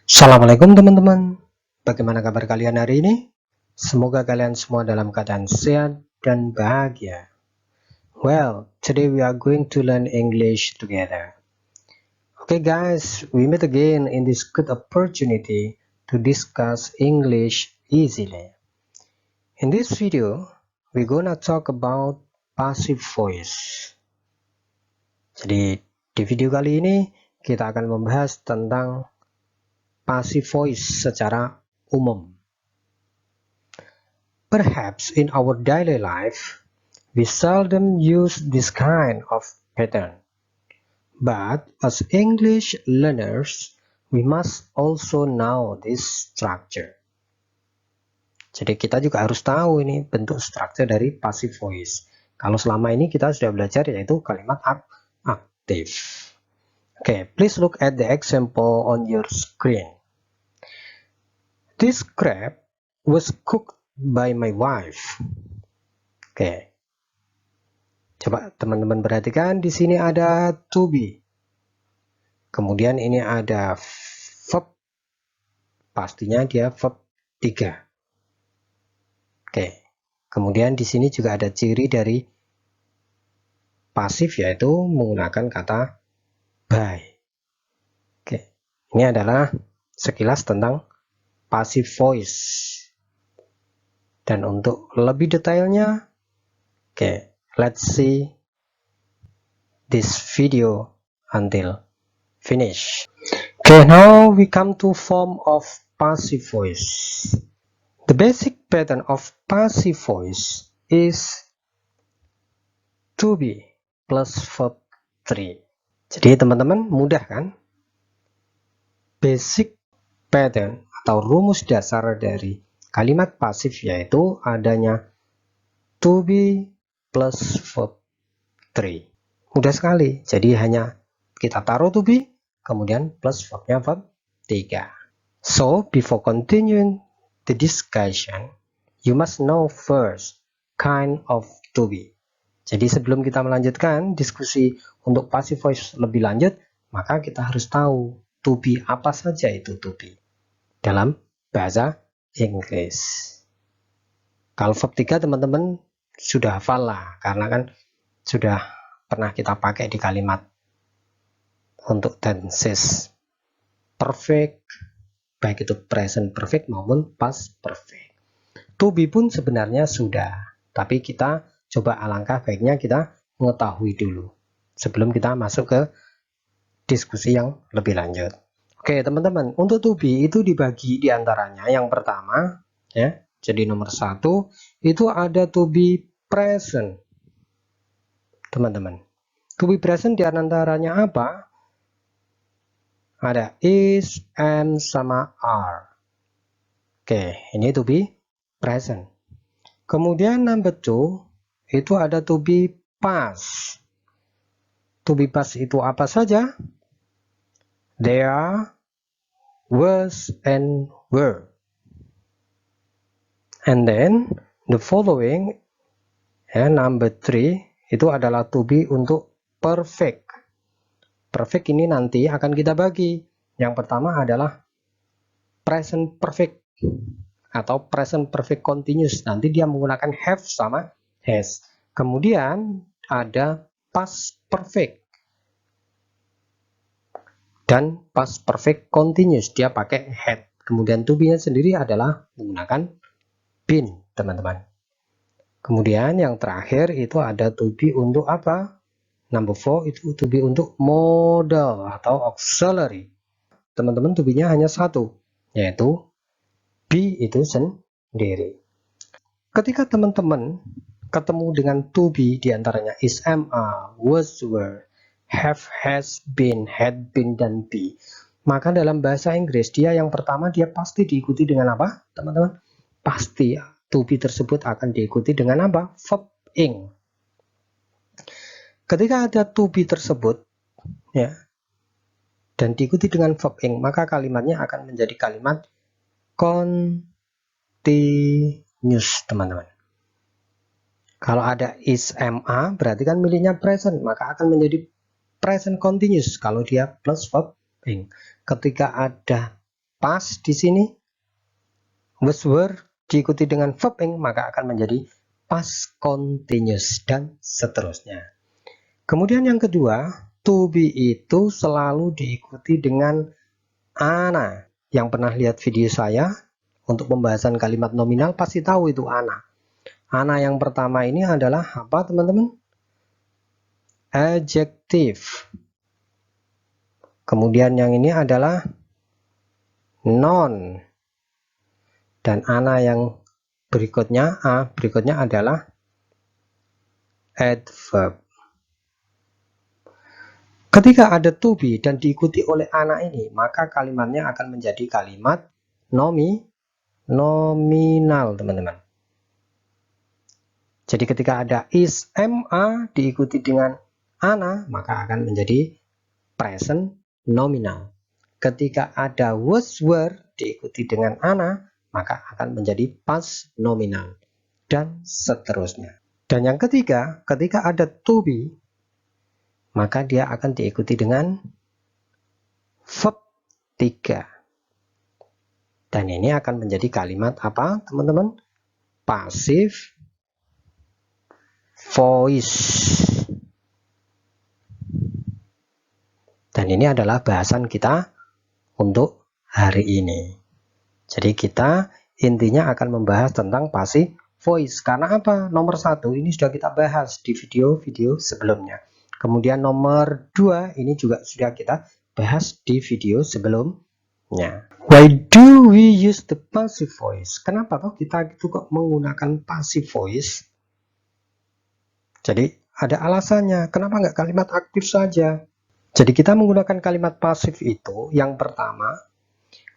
Assalamualaikum teman-teman. Bagaimana kabar kalian hari ini? Semoga kalian semua dalam keadaan sehat dan bahagia. Well, today we are going to learn English together. Okay guys, we meet again in this good opportunity to discuss English easily. In this video, we're gonna talk about passive voice. Jadi di video kali ini kita akan membahas tentang passive voice secara umum. Perhaps in our daily life, we seldom use this kind of pattern. But as English learners, we must also know this structure. Jadi kita juga harus tahu ini bentuk structure dari passive voice. Kalau selama ini kita sudah belajar yaitu kalimat aktif. Okay, please look at the example on your screen. This crab was cooked by my wife. Oke. Coba teman-teman perhatikan di sini ada to be. Kemudian ini ada verb. Pastinya dia verb 3. Oke. Kemudian di sini juga ada ciri dari pasif yaitu menggunakan kata by. Oke. Ini adalah sekilas tentang passive voice. Dan untuk lebih detailnya, oke, let's see this video until finish. Okay, now we come to form of passive voice. The basic pattern of passive voice is to be plus verb 3. Jadi teman-teman mudah kan? Basic pattern atau rumus dasar dari kalimat pasif yaitu adanya to be plus verb 3. Mudah sekali. Jadi hanya kita taruh to be, kemudian plus verbnya verb 3. So, before continuing the discussion, you must know first kind of to be. Jadi sebelum kita melanjutkan diskusi untuk passive voice lebih lanjut, maka kita harus tahu to be apa saja itu to be dalam bahasa Inggris. Kalau verb 3 teman-teman sudah hafal lah, karena kan sudah pernah kita pakai di kalimat untuk tenses perfect, baik itu present perfect maupun past perfect. To be pun sebenarnya sudah, tapi kita coba alangkah baiknya kita mengetahui dulu sebelum kita masuk ke diskusi yang lebih lanjut. Oke teman-teman, untuk to be itu dibagi diantaranya yang pertama ya, jadi nomor 1 itu ada to be present. Teman-teman, to be present diantaranya apa? Ada is, am, sama are. Oke, ini to be present. Kemudian number 2 itu ada to be past. To be past itu apa saja? There, was, and were. And then the following number 3 itu adalah to be untuk perfect. Perfect ini nanti akan kita bagi. Yang pertama adalah present perfect atau present perfect continuous. Nanti dia menggunakan have sama has. Kemudian ada past perfect dan past perfect continuous, dia pakai had. Kemudian to be-nya sendiri adalah menggunakan been, teman-teman. Kemudian yang terakhir itu ada to be untuk apa? Number 4 itu to be untuk modal atau auxiliary. Teman-teman to be-nya hanya satu, yaitu be itu sendiri. Ketika teman-teman ketemu dengan to be diantaranya is, am, are, was, were, have, has, been, had been, dan be, maka dalam bahasa Inggris dia yang pertama dia pasti diikuti dengan apa teman-teman? Pasti to be tersebut akan diikuti dengan apa? Verb ing. Ketika ada to be tersebut ya dan diikuti dengan verb ing, maka kalimatnya akan menjadi kalimat continuous, teman-teman. Kalau ada is, am, are berarti kan miliknya present, maka akan menjadi present continuous kalau dia plus verb ing. Ketika ada past di sini, was were diikuti dengan verb ing, maka akan menjadi past continuous dan seterusnya. Kemudian yang kedua, to be itu selalu diikuti dengan ana. Yang pernah lihat video saya untuk pembahasan kalimat nominal pasti tahu itu ana. Ana yang pertama ini adalah apa, teman-teman? Adjective. Kemudian yang ini adalah noun. Dan ana yang berikutnya, berikutnya adalah adverb. Ketika ada to be dan diikuti oleh ana ini, maka kalimatnya akan menjadi kalimat nominal, teman-teman. Jadi ketika ada is ma diikuti dengan ana, maka akan menjadi present nominal. Ketika ada was were diikuti dengan ana, maka akan menjadi past nominal, dan seterusnya. Dan yang ketiga, ketika ada to be, maka dia akan diikuti dengan verb 3. Dan ini akan menjadi kalimat apa, teman-teman? Passive voice. Dan ini adalah bahasan kita untuk hari ini. Jadi kita intinya akan membahas tentang passive voice. Karena apa? Nomor 1 ini sudah kita bahas di video-video sebelumnya. Kemudian nomor 2 ini juga sudah kita bahas di video sebelumnya. Why do we use the passive voice? Kenapa kok kita itu kok menggunakan passive voice? Jadi ada alasannya. Kenapa nggak kalimat aktif saja? Jadi kita menggunakan kalimat pasif itu yang pertama,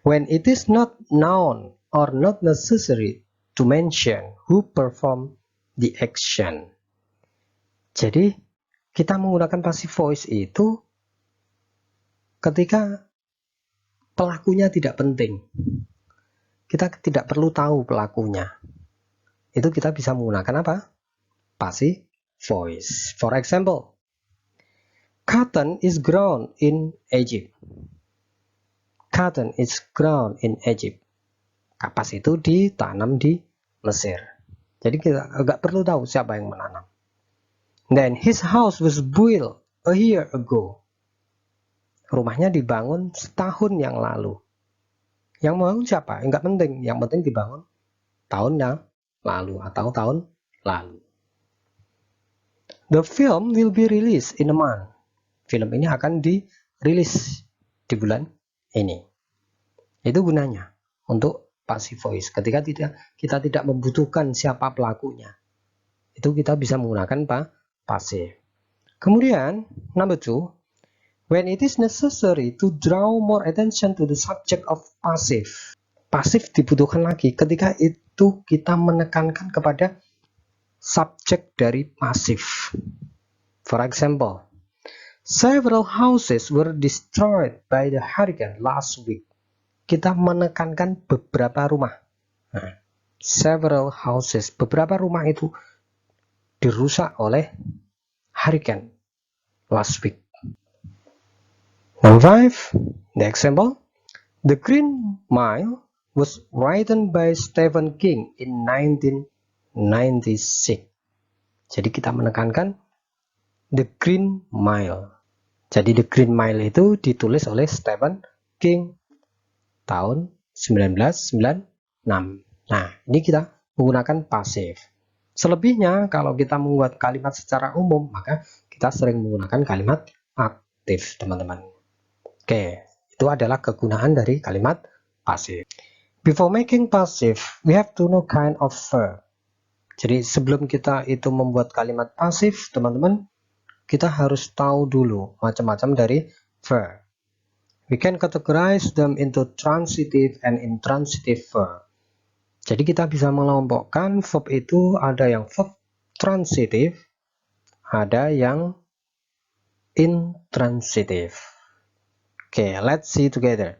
when it is not known or not necessary to mention who perform the action. Jadi kita menggunakan passive voice itu ketika pelakunya tidak penting. Kita tidak perlu tahu pelakunya. Itu kita bisa menggunakan apa? Passive voice. For example, cotton is grown in Egypt. Cotton is grown in Egypt. Kapas itu ditanam di Mesir. Jadi kita nggak perlu tahu siapa yang menanam. Then his house was built a year ago. Rumahnya dibangun setahun yang lalu. Yang bangun siapa? Enggak penting. Yang penting dibangun tahun yang lalu atau tahun lalu. The film will be released in a month. Film ini akan dirilis di bulan ini. Itu gunanya untuk passive voice. Ketika kita tidak membutuhkan siapa pelakunya, itu kita bisa menggunakan passive. Kemudian number 2, when it is necessary to draw more attention to the subject of passive. Passive dibutuhkan lagi ketika itu kita menekankan kepada subjek dari passive. For example, several houses were destroyed by the hurricane last week. Kita menekankan beberapa rumah. Several houses, beberapa rumah itu dirusak oleh hurricane last week. Number 5, the example, The Green Mile was written by Stephen King in 1996. Jadi kita menekankan The Green Mile. Jadi The Green Mile itu ditulis oleh Stephen King tahun 1996. Nah, ini kita menggunakan pasif. Selebihnya, kalau kita membuat kalimat secara umum, maka kita sering menggunakan kalimat aktif, teman-teman. Oke, itu adalah kegunaan dari kalimat pasif. Before making passive, we have to know kind of verb. Jadi sebelum kita itu membuat kalimat pasif, teman-teman, kita harus tahu dulu macam-macam dari verb. We can categorize them into transitive and intransitive verb. Jadi kita bisa mengelompokkan verb itu ada yang verb transitive, ada yang intransitive. Oke, let's see together.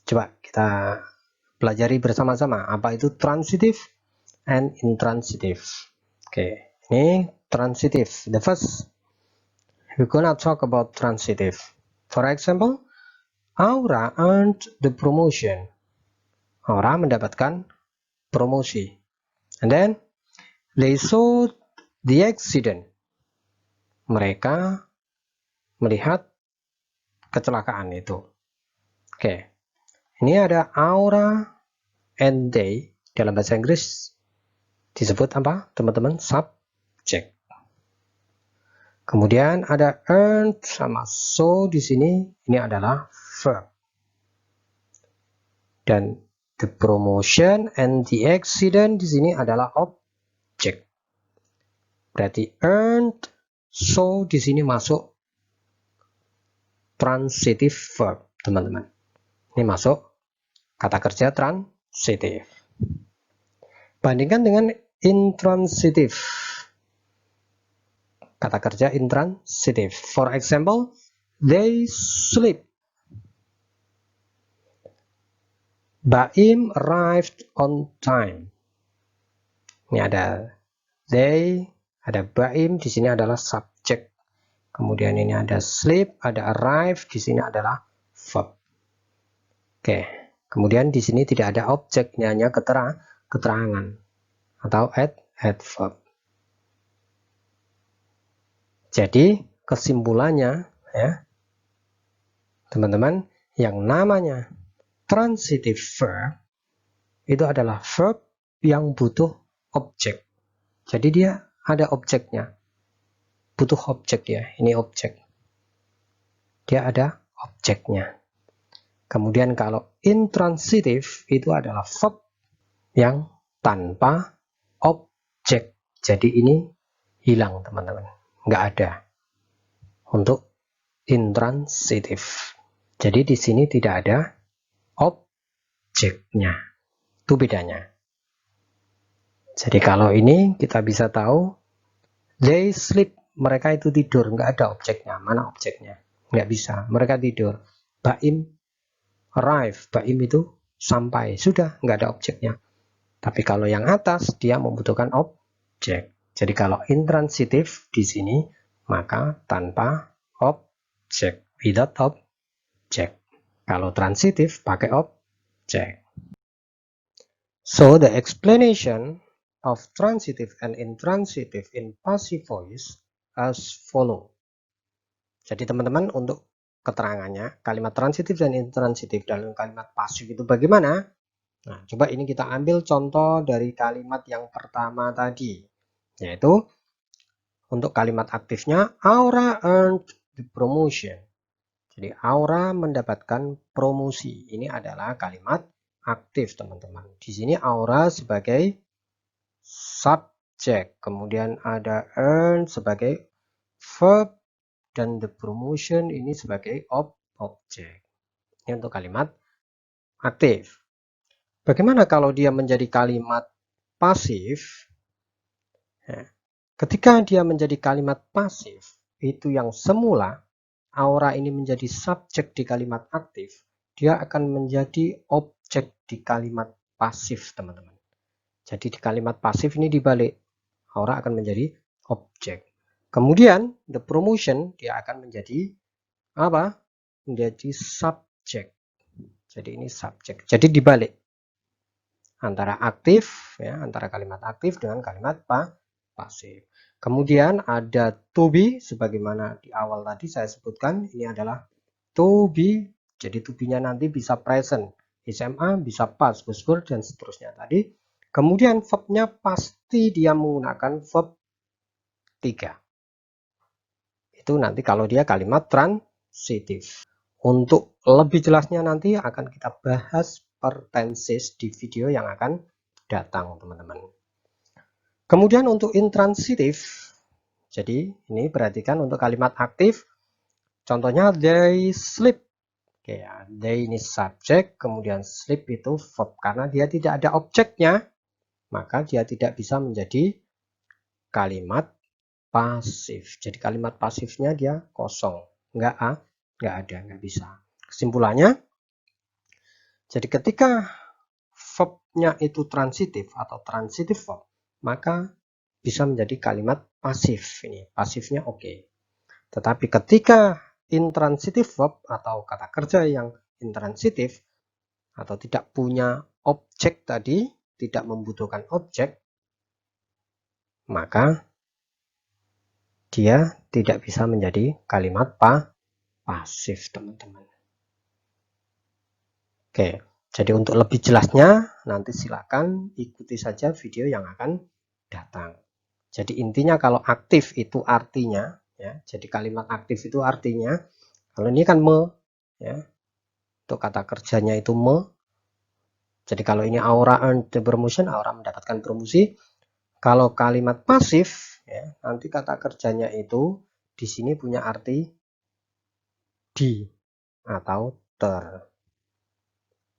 Coba kita pelajari bersama-sama apa itu transitive and intransitive. Oke, ini transitive. The first, we're gonna talk about transitive. For example, Aura earned the promotion. Aura mendapatkan promosi. And then they saw the accident. Mereka melihat kecelakaan itu. Oke. Ini ada Aura and they. Dalam bahasa Inggris disebut apa, teman-teman? Subject. Kemudian ada earned sama so di sini, ini adalah verb. Dan the promotion and the accident di sini adalah object. Berarti earned, so di sini masuk transitive verb, teman-teman. Ini masuk kata kerja transitive. Bandingkan dengan intransitive. Kata kerja intransitive. For example, they sleep. Baim arrived on time. Ini ada they, ada Baim, di sini adalah subject. Kemudian ini ada sleep, ada arrive, di sini adalah verb. Oke. Kemudian di sini tidak ada objek, ini hanya keterangan atau adverb. Jadi kesimpulannya ya, teman-teman, yang namanya transitive verb itu adalah verb yang butuh objek. Jadi dia ada objeknya, butuh objek ya, ini objek. Dia ada objeknya. Kemudian kalau intransitive itu adalah verb yang tanpa objek. Jadi ini hilang, teman-teman, nggak ada untuk intransitive. Jadi di sini tidak ada objeknya. Itu bedanya. Jadi kalau ini kita bisa tahu they sleep, mereka itu tidur, nggak ada objeknya. Mana objeknya? Nggak bisa, mereka tidur. Baim arrive, Baim itu sampai, sudah nggak ada objeknya. Tapi kalau yang atas dia membutuhkan objek. Jadi kalau intransitive di sini maka tanpa objek, without object. Kalau transitive pakai objek. So the explanation of transitive and intransitive in passive voice as follow. Jadi teman-teman, untuk keterangannya kalimat transitif dan intransitif dalam kalimat pasif itu bagaimana? Nah, coba ini kita ambil contoh dari kalimat yang pertama tadi, yaitu untuk kalimat aktifnya Aura earned the promotion. Jadi Aura mendapatkan promosi. Ini adalah kalimat aktif, teman-teman. Di sini Aura sebagai subjek, kemudian ada earn sebagai verb, dan the promotion ini sebagai objek. Ini untuk kalimat aktif. Bagaimana kalau dia menjadi kalimat pasif? Ketika dia menjadi kalimat pasif, itu yang semula Aura ini menjadi subjek di kalimat aktif, dia akan menjadi objek di kalimat pasif, teman-teman. Jadi di kalimat pasif ini dibalik, Aura akan menjadi objek. Kemudian the promotion dia akan menjadi apa? Menjadi subjek. Jadi ini subjek. Jadi dibalik antara aktif ya, antara kalimat aktif dengan kalimat pasif. Kemudian ada to be, sebagaimana di awal tadi saya sebutkan, ini adalah to be. Jadi to be-nya nanti bisa present, SMA, bisa past, future, dan seterusnya tadi. Kemudian verb-nya pasti dia menggunakan verb 3. Itu nanti kalau dia kalimat transitif. Untuk lebih jelasnya nanti akan kita bahas per tenses di video yang akan datang, teman-teman. Kemudian untuk intransitif, jadi ini perhatikan untuk kalimat aktif, contohnya they sleep. Oke, ya, they ini subjek, kemudian sleep itu verb. Karena dia tidak ada objeknya, maka dia tidak bisa menjadi kalimat pasif. Jadi kalimat pasifnya dia kosong, nggak ada, nggak bisa. Kesimpulannya, jadi ketika verb-nya itu transitif atau transitive verb, maka bisa menjadi kalimat pasif. Ini pasifnya oke. Tetapi ketika intransitive verb atau kata kerja yang intransitif atau tidak punya objek tadi, tidak membutuhkan objek, maka dia tidak bisa menjadi kalimat pasif, teman-teman. Oke, jadi untuk lebih jelasnya nanti silakan ikuti saja video yang akan datang. Jadi intinya kalau aktif itu artinya, ya, jadi kalimat aktif itu artinya, kalau ini kan ya, untuk kata kerjanya itu jadi kalau ini Aura earned the promotion, Aura mendapatkan promosi. Kalau kalimat pasif, ya, nanti kata kerjanya itu di sini punya arti di atau ter.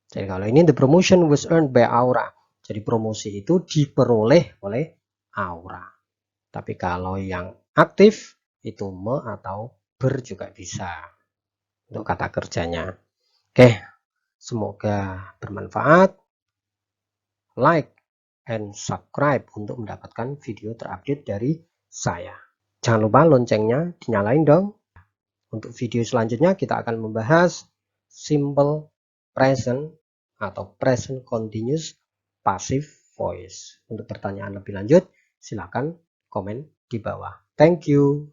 Jadi kalau ini the promotion was earned by Aura. Jadi promosi itu diperoleh oleh Aura. Tapi kalau yang aktif itu atau ber juga bisa untuk kata kerjanya. Oke, semoga bermanfaat. Like and subscribe untuk mendapatkan video terupdate dari saya. Jangan lupa loncengnya dinyalain dong. Untuk video selanjutnya kita akan membahas simple present atau present continuous passive voice. Untuk pertanyaan lebih lanjut, silakan komen di bawah. Thank you.